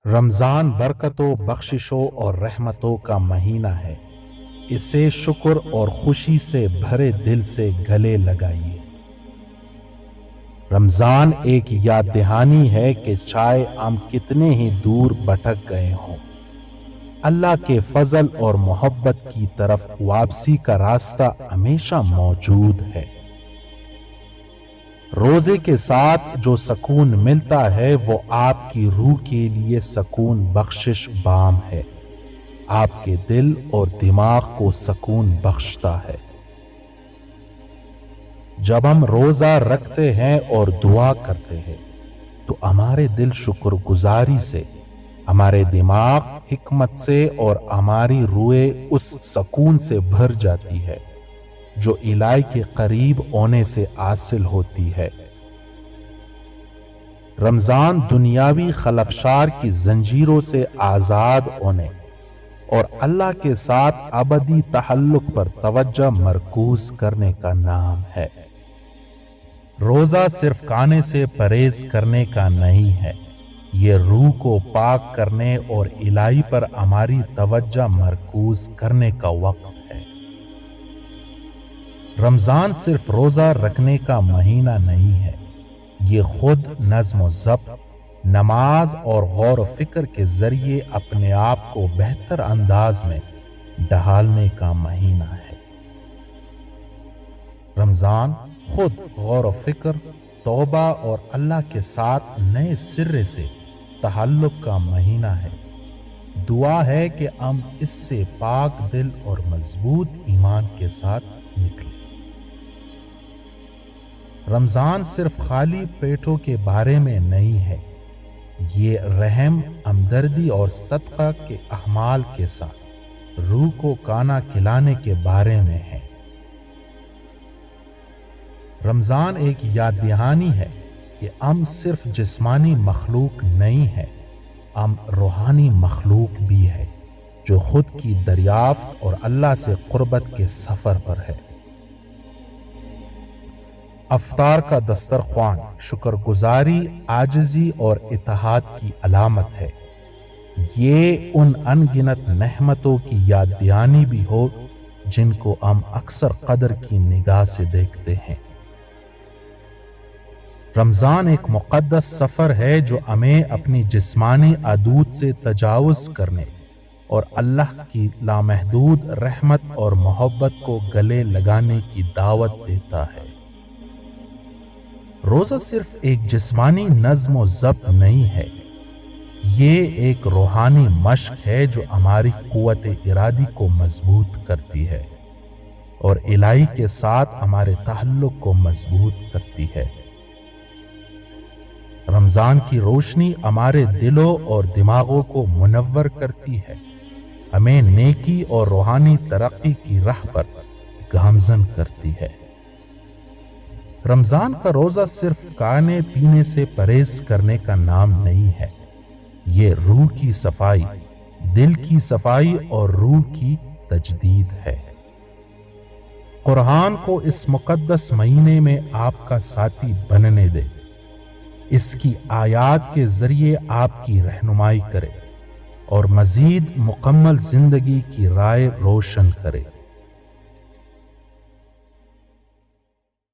رمضان برکتوں، بخششوں اور رحمتوں کا مہینہ ہے۔ اسے شکر اور خوشی سے بھرے دل سے گلے لگائیے۔ رمضان ایک یاد دہانی ہے کہ چاہے ہم کتنے ہی دور بھٹک گئے ہوں، اللہ کے فضل اور محبت کی طرف واپسی کا راستہ ہمیشہ موجود ہے۔ روزے کے ساتھ جو سکون ملتا ہے وہ آپ کی روح کے لیے سکون بخشش بام ہے، آپ کے دل اور دماغ کو سکون بخشتا ہے۔ جب ہم روزہ رکھتے ہیں اور دعا کرتے ہیں تو ہمارے دل شکر گزاری سے، ہمارے دماغ حکمت سے اور ہماری روحیں اس سکون سے بھر جاتی ہے جو الہی کے قریب ہونے سے حاصل ہوتی ہے۔ رمضان دنیاوی خلفشار کی زنجیروں سے آزاد ہونے اور اللہ کے ساتھ ابدی تعلق پر توجہ مرکوز کرنے کا نام ہے۔ روزہ صرف کھانے سے پرہیز کرنے کا نہیں ہے، یہ روح کو پاک کرنے اور الہی پر ہماری توجہ مرکوز کرنے کا وقت ہے۔ رمضان صرف روزہ رکھنے کا مہینہ نہیں ہے، یہ خود نظم و ضبط، نماز اور غور و فکر کے ذریعے اپنے آپ کو بہتر انداز میں ڈھالنے کا مہینہ ہے۔ رمضان خود غور و فکر، توبہ اور اللہ کے ساتھ نئے سرے سے تعلق کا مہینہ ہے۔ دعا ہے کہ ہم اس سے پاک دل اور مضبوط ایمان کے ساتھ نکلیں۔ رمضان صرف خالی پیٹوں کے بارے میں نہیں ہے، یہ رحم، ہمدردی اور صدقہ کے اعمال کے ساتھ روح کو کھانا کھلانے کے بارے میں ہے۔ رمضان ایک یاد دہانی ہے کہ ہم صرف جسمانی مخلوق نہیں ہیں، ہم روحانی مخلوق بھی ہے جو خود کی دریافت اور اللہ سے قربت کے سفر پر ہے۔ افطار کا دسترخوان شکر گزاری، عاجزی اور اتحاد کی علامت ہے۔ یہ ان انگنت نعمتوں کی یاد دہانی بھی ہو جن کو ہم اکثر قدر کی نگاہ سے دیکھتے ہیں۔ رمضان ایک مقدس سفر ہے جو ہمیں اپنی جسمانی حدود سے تجاوز کرنے اور اللہ کی لامحدود رحمت اور محبت کو گلے لگانے کی دعوت دیتا ہے۔ روزہ صرف ایک جسمانی نظم و ضبط نہیں ہے، یہ ایک روحانی مشق ہے جو ہماری قوت ارادی کو مضبوط کرتی ہے اور الہی کے ساتھ ہمارے تعلق کو مضبوط کرتی ہے۔ رمضان کی روشنی ہمارے دلوں اور دماغوں کو منور کرتی ہے، ہمیں نیکی اور روحانی ترقی کی راہ پر گامزن کرتی ہے۔ رمضان کا روزہ صرف کھانے پینے سے پرہیز کرنے کا نام نہیں ہے، یہ روح کی صفائی، دل کی صفائی اور روح کی تجدید ہے۔ قرآن کو اس مقدس مہینے میں آپ کا ساتھی بننے دے، اس کی آیات کے ذریعے آپ کی رہنمائی کرے اور مزید مکمل زندگی کی راہ روشن کرے۔